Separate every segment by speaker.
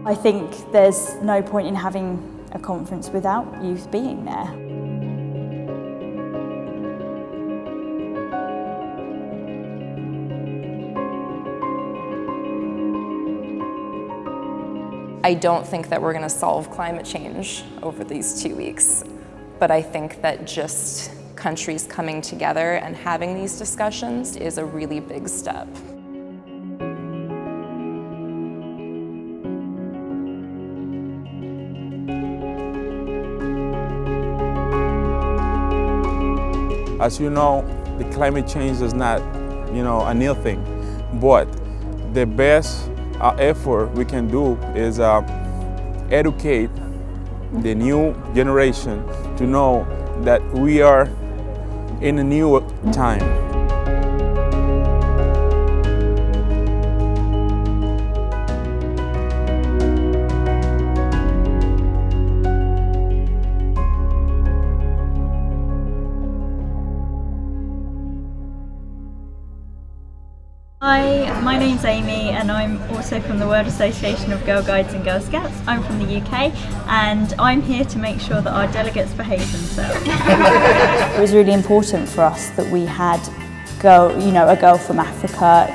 Speaker 1: I think there's no point in having a conference without youth being there.
Speaker 2: I don't think that we're going to solve climate change over these 2 weeks, but I think that just countries coming together and having these discussions is a really big step.
Speaker 3: As you know, the climate change is not, a new thing, but the best effort we can do is educate the new generation to know that we are in a new time.
Speaker 1: Hi, my name's Amy and I'm also from the World Association of Girl Guides and Girl Scouts. I'm from the UK and I'm here to make sure that our delegates behave themselves. It was really important for us that we had a girl from Africa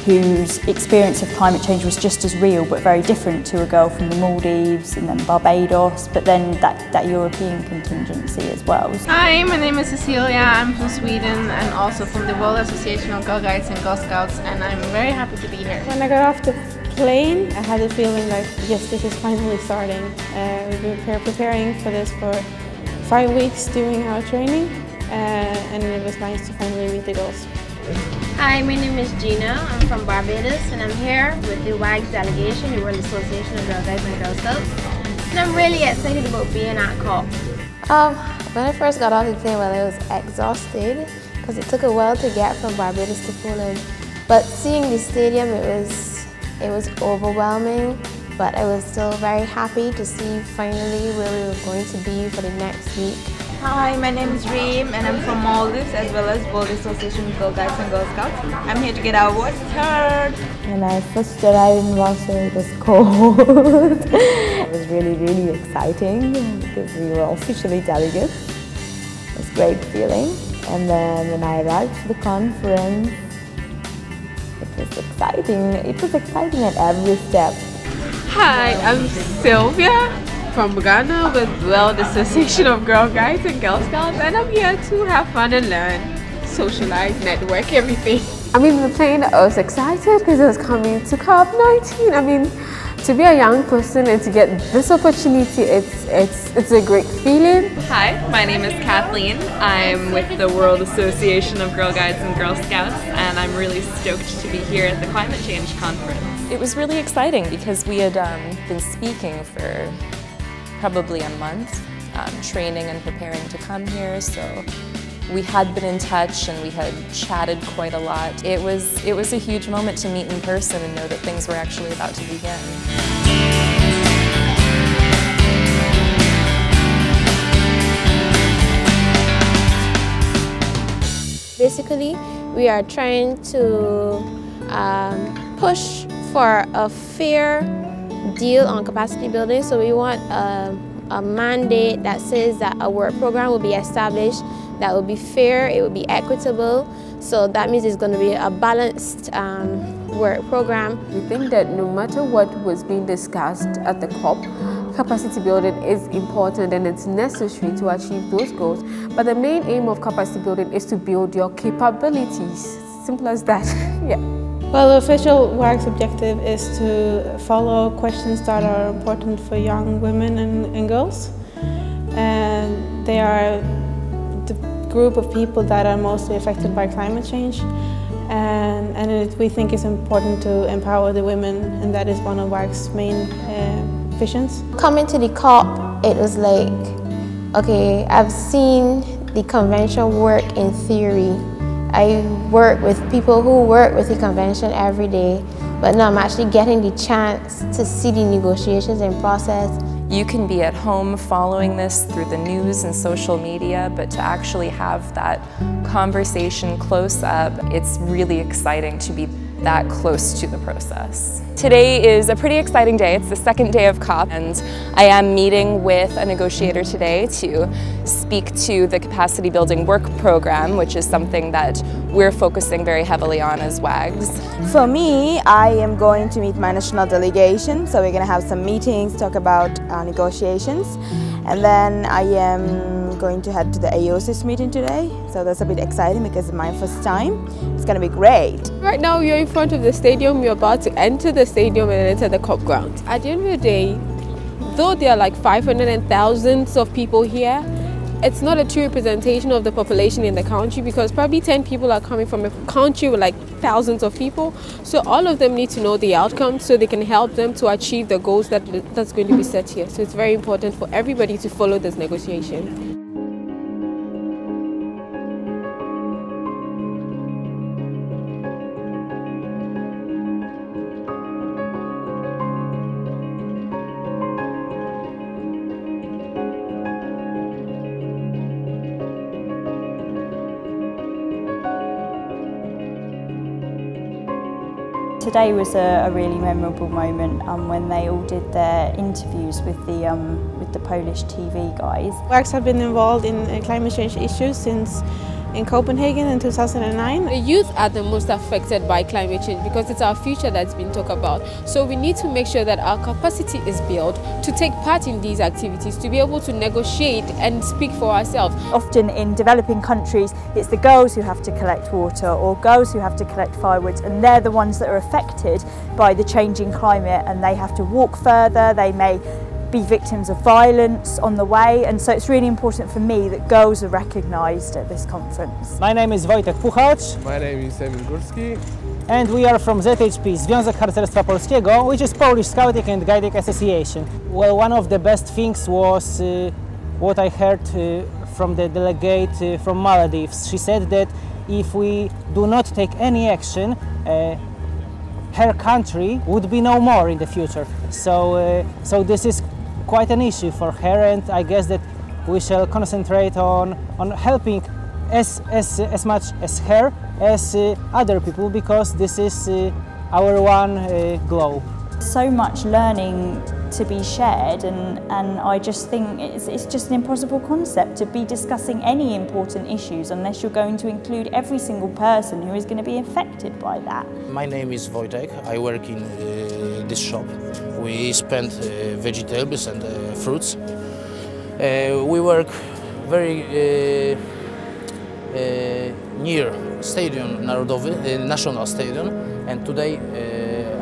Speaker 1: whose experience of climate change was just as real but very different to a girl from the Maldives and then Barbados, but then that European contingency as well.
Speaker 4: Hi, my name is Cecilia, I'm from Sweden and also from the World Association of Girl Guides and Girl Scouts, and I'm very happy to be here.
Speaker 5: When I got off the plane, I had the feeling like, yes, this is finally starting. We've been preparing for this for 5 weeks doing our training, and it was nice to finally meet the girls.
Speaker 6: Hi, my name is Gina. I'm from Barbados and I'm here with the WAGS delegation, the World Association of Girl Guides and Girl Scouts. And I'm really excited about being at COP.
Speaker 7: When I first got off the plane, I was exhausted because it took a while to get from Barbados to Poland. But seeing the stadium, it was overwhelming, but I was still very happy to see finally where we were going to be for the next week.
Speaker 8: Hi, my name is Reem and I'm from Maldives as well as World Association of Girl Guides and Girl Scouts. I'm here to get our voices heard.
Speaker 9: When I first arrived in Warsaw, it was cold. It was really exciting because we were officially delegates. It was a great feeling. And then when I arrived for the conference, it was exciting. It was exciting at every step.
Speaker 4: Hi, I'm Sylvia from Ghana with World Association of Girl Guides and Girl Scouts, and I'm here to have fun and learn, socialize, network, everything.
Speaker 5: The plane, I was excited because I was coming to COP19. To be a young person and to get this opportunity, it's a great feeling.
Speaker 2: Hi, my name is Kathleen. I'm with the World Association of Girl Guides and Girl Scouts, and I'm really stoked to be here at the Climate Change Conference. It was really exciting because we had been speaking for probably a month, training and preparing to come here, so we had been in touch and we had chatted quite a lot. It was a huge moment to meet in person and know that things were actually about to begin.
Speaker 7: Basically, we are trying to push for a fair deal on capacity building, so we want a mandate that says that a work program will be established that will be fair, it will be equitable, so that means it's going to be a balanced work program.
Speaker 5: We think that no matter what was being discussed at the COP, capacity building is important and it's necessary to achieve those goals, but the main aim of capacity building is to build your capabilities, simple as that. Yeah.
Speaker 10: Well, the official WAGS objective is to follow questions that are important for young women and girls. And they are the group of people that are mostly affected by climate change. And we think it's important to empower the women, and that is one of WAG's main visions.
Speaker 7: Coming to the COP, it was like, okay, I've seen the convention work in theory. I work with people who work with the convention every day, but now I'm actually getting the chance to see the negotiations and process.
Speaker 2: You can be at home following this through the news and social media, but to actually have that conversation close up, it's really exciting to be that close to the process. Today is a pretty exciting day. It's the second day of COP, and I am meeting with a negotiator today to speak to the capacity building work program, which is something that we're focusing very heavily on as WAGs.
Speaker 11: For me, I am going to meet my national delegation, so we're going to have some meetings, talk about our negotiations, and then I am going to head to the AOSIS meeting today, so that's a bit exciting because it's my first time. It's going to be great.
Speaker 5: Right now we are in front of the stadium. We're about to enter the stadium and enter the COP ground. At the end of the day, though there are like 500 and thousands of people here, it's not a true representation of the population in the country, because probably 10 people are coming from a country with like thousands of people. So all of them need to know the outcome so they can help them to achieve the goals that's going to be set here. So it's very important for everybody to follow this negotiation.
Speaker 1: Today was a really memorable moment when they all did their interviews with the Polish TV guys.
Speaker 10: WAGs have been involved in climate change issues since in Copenhagen in 2009.
Speaker 5: The youth are the most affected by climate change because it's our future that's been talked about. So we need to make sure that our capacity is built to take part in these activities, to be able to negotiate and speak for ourselves.
Speaker 1: Often in developing countries, it's the girls who have to collect water or girls who have to collect firewood, and they're the ones that are affected by the changing climate, and they have to walk further, they may be victims of violence on the way, and so it's really important for me that girls are recognised at this conference.
Speaker 12: My name is Wojtek Puchacz.
Speaker 13: My name is Emil Górski.
Speaker 12: And we are from ZHP, Związek Harcerstwa Polskiego, which is Polish Scouting and Guiding Association. Well, one of the best things was what I heard from the delegate from Maldives. She said that if we do not take any action, her country would be no more in the future. So this is quite an issue for her, and I guess that we shall concentrate on helping as much as her as other people, because this is our one globe.
Speaker 1: So much learning to be shared, and I just think it's just an impossible concept to be discussing any important issues unless you're going to include every single person who is going to be affected by that.
Speaker 14: My name is Wojtek. I work in this shop. We spend vegetables and fruits. We work very near Stadium Narodowy, National Stadium, and today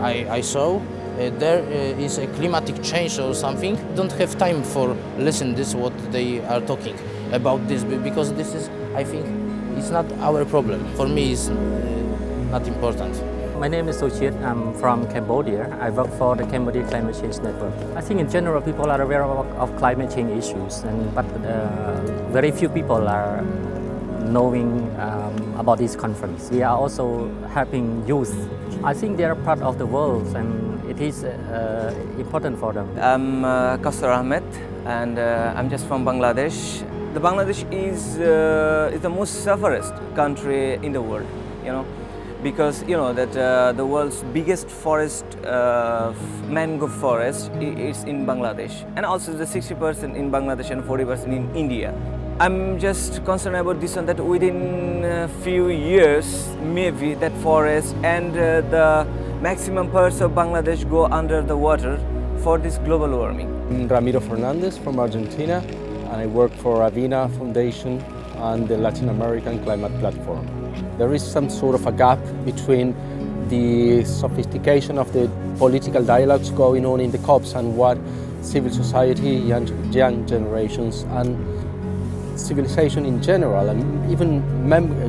Speaker 14: I saw there is a climatic change or something. Don't have time for listen this what they are talking about this, because this is, I think, it's not our problem. For me, it's not important.
Speaker 15: My name is Sochit. I'm from Cambodia. I work for the Cambodia Climate Change Network. I think in general people are aware of climate change issues, but very few people are knowing about this conference. We are also helping youth. I think they are part of the world, and it is important for them.
Speaker 16: I'm Kausar Ahmed, and I'm just from Bangladesh. Bangladesh is the most sufferest country in the world, because that the world's biggest forest, mangrove forest, is in Bangladesh, and also the 60% in Bangladesh and 40% in India. I'm just concerned about this one, that within a few years, maybe that forest and the maximum parts of Bangladesh go under the water for this global warming.
Speaker 13: I'm Ramiro Fernandez from Argentina, and I work for Avina Foundation and the Latin American Climate Platform. There is some sort of a gap between the sophistication of the political dialogues going on in the COPs and what civil society, young generations, and civilization in general, and even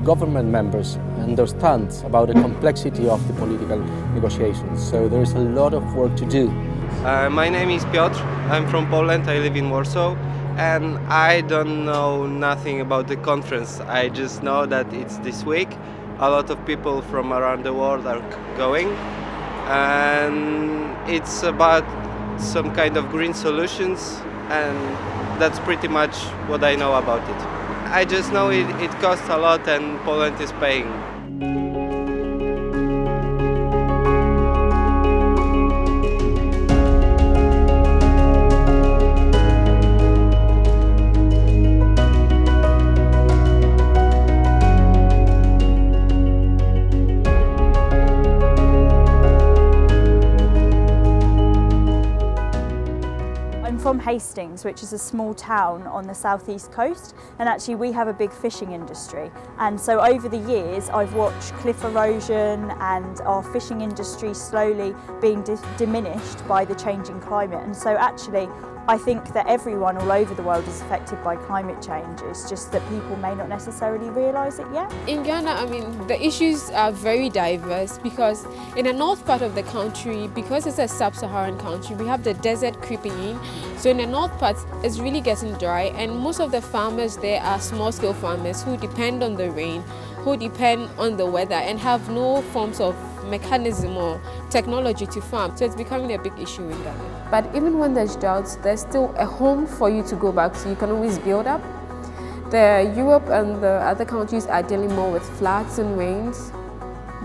Speaker 13: government members understand about the complexity of the political negotiations. So there is a lot of work to do.
Speaker 17: My name is Piotr. I'm from Poland. I live in Warsaw, and I don't know nothing about the conference. I just know that it's this week. A lot of people from around the world are going, and it's about some kind of green solutions, and that's pretty much what I know about it. I just know it costs a lot and Poland is paying.
Speaker 1: from Hastings, which is a small town on the southeast coast, and actually we have a big fishing industry. And so over the years I've watched cliff erosion and our fishing industry slowly being diminished by the changing climate. And so actually I think that everyone all over the world is affected by climate change. It's just that people may not necessarily realise it yet.
Speaker 5: In Ghana, I mean, the issues are very diverse because in the north part of the country, because it's a sub-Saharan country, we have the desert creeping in. So in the north part, it's really getting dry, and most of the farmers there are small-scale farmers who depend on the rain, who depend on the weather and have no forms of mechanism or technology to farm. So it's becoming a big issue in Ghana. But even when there's droughts, there's still a home for you to go back to. You can always build up. Europe and the other countries are dealing more with floods and rains.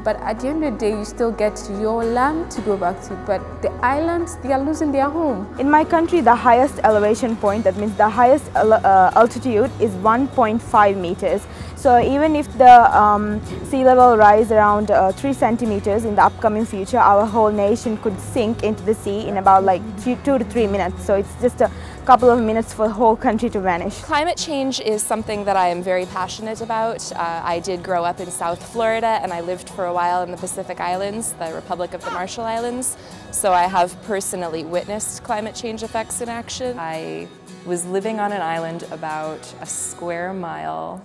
Speaker 5: But at the end of the day, you still get your land to go back to. But the islands, they are losing their home.
Speaker 11: In my country, the highest elevation point, that means the highest altitude, is 1.5 meters. So even if the sea level rise around 3 centimeters in the upcoming future, our whole nation could sink into the sea in about like 2 to 3 minutes. So it's just a couple of minutes for the whole country to vanish.
Speaker 2: Climate change is something that I am very passionate about. I did grow up in South Florida, and I lived for a while in the Pacific Islands, the Republic of the Marshall Islands. So I have personally witnessed climate change effects in action. I was living on an island about a square mile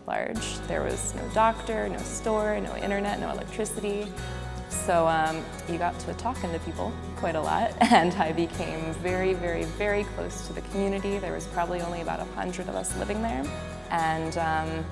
Speaker 2: large. There was no doctor, no store, no internet, no electricity. So you got to talking to people quite a lot, and I became very, very, very close to the community. There was probably only about 100 of us living there. And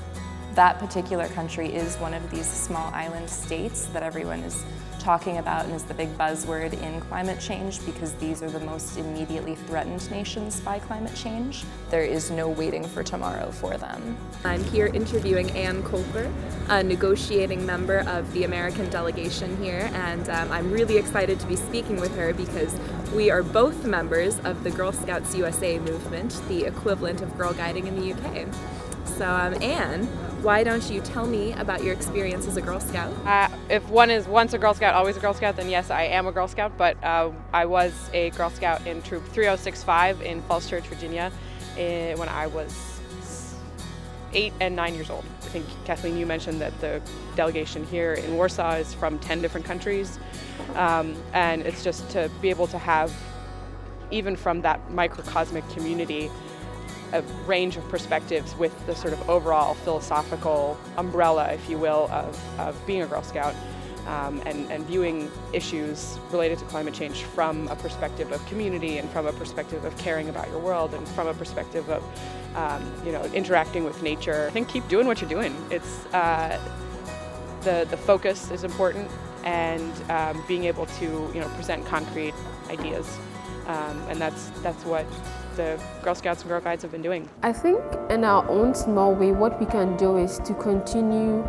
Speaker 2: that particular country is one of these small island states that everyone is talking about and is the big buzzword in climate change, because these are the most immediately threatened nations by climate change. There is no waiting for tomorrow for them. I'm here interviewing Ann Colfer, a negotiating member of the American delegation here, and I'm really excited to be speaking with her because we are both members of the Girl Scouts USA movement, the equivalent of Girl Guiding in the UK. So Ann, why don't you tell me about your experience as a Girl Scout?
Speaker 18: If one is once a Girl Scout, always a Girl Scout, then yes, I am a Girl Scout, but I was a Girl Scout in Troop 3065 in Falls Church, Virginia, when I was 8 and 9 years old. I think, Kathleen, you mentioned that the delegation here in Warsaw is from 10 different countries, and it's just to be able to have, even from that microcosmic community, a range of perspectives with the sort of overall philosophical umbrella, if you will, of being a Girl Scout, and viewing issues related to climate change from a perspective of community and from a perspective of caring about your world and from a perspective of you know, interacting with nature. I think keep doing what you're doing. It's the focus is important, and being able to, you know, present concrete ideas, and that's what the Girl Scouts and Girl Guides have been doing.
Speaker 5: I think in our own small way, what we can do is to continue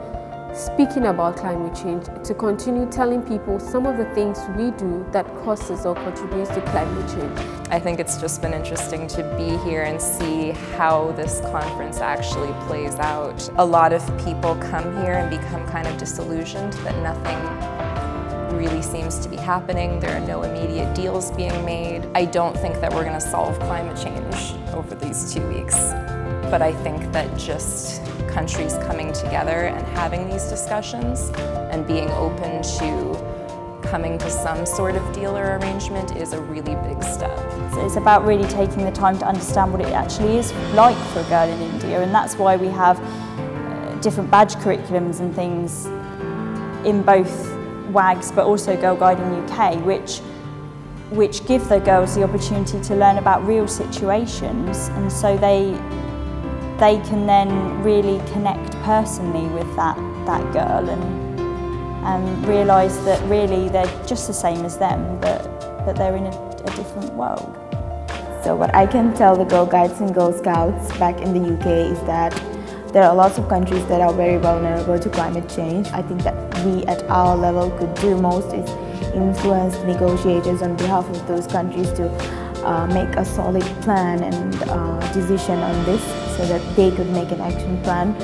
Speaker 5: speaking about climate change, to continue telling people some of the things we do that causes or contributes to climate change.
Speaker 2: I think it's just been interesting to be here and see how this conference actually plays out. A lot of people come here and become kind of disillusioned that nothing really seems to be happening. There are no immediate deals being made. I don't think that we're going to solve climate change over these 2 weeks, but I think that just countries coming together and having these discussions and being open to coming to some sort of deal or arrangement is a really big step.
Speaker 1: So it's about really taking the time to understand what it actually is like for a girl in India, and that's why we have different badge curriculums and things in both WAGs but also Girl Guiding UK, which give the girls the opportunity to learn about real situations, and so they can then really connect personally with that girl and realise that really they're just the same as them, but they're in a different world.
Speaker 11: So what I can tell the Girl Guides and Girl Scouts back in the UK is that there are lots of countries that are very vulnerable to climate change. I think that we at our level could do most is influence negotiators on behalf of those countries to make a solid plan and decision on this so that they could make an action plan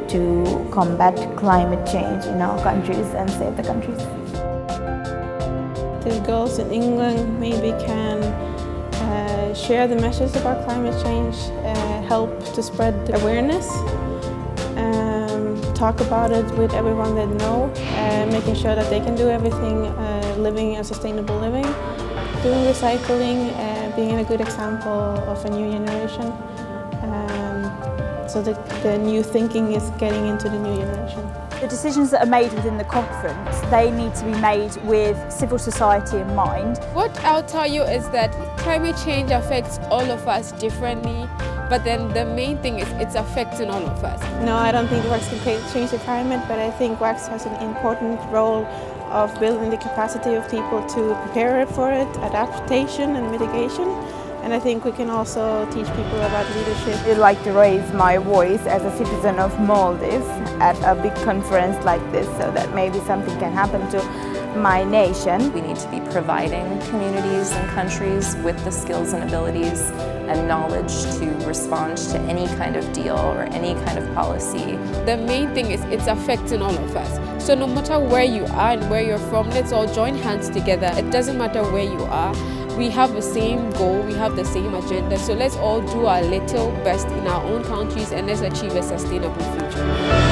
Speaker 11: to combat climate change in our countries and save the countries.
Speaker 10: The girls in England maybe can share the message about climate change, help to spread the awareness, talk about it with everyone they know, making sure that they can do everything, living a sustainable living, doing recycling, being a good example of a new generation, so that the new thinking is getting into the new generation.
Speaker 1: The decisions that are made within the conference, they need to be made with civil society in mind.
Speaker 5: What I'll tell you is that climate change affects all of us differently, but then the main thing is it's affecting all of us.
Speaker 10: No, I don't think WACS can change the climate, but I think WACS has an important role of building the capacity of people to prepare for it, adaptation and mitigation. And I think we can also teach people about leadership.
Speaker 11: I'd like to raise my voice as a citizen of Maldives at a big conference like this, so that maybe something can happen to my nation.
Speaker 2: We need to be providing communities and countries with the skills and abilities and knowledge to respond to any kind of deal or any kind of policy.
Speaker 5: The main thing is it's affecting all of us. So no matter where you are and where you're from, let's all join hands together. It doesn't matter where you are. We have the same goal, we have the same agenda, so let's all do our little best in our own countries and let's achieve a sustainable future.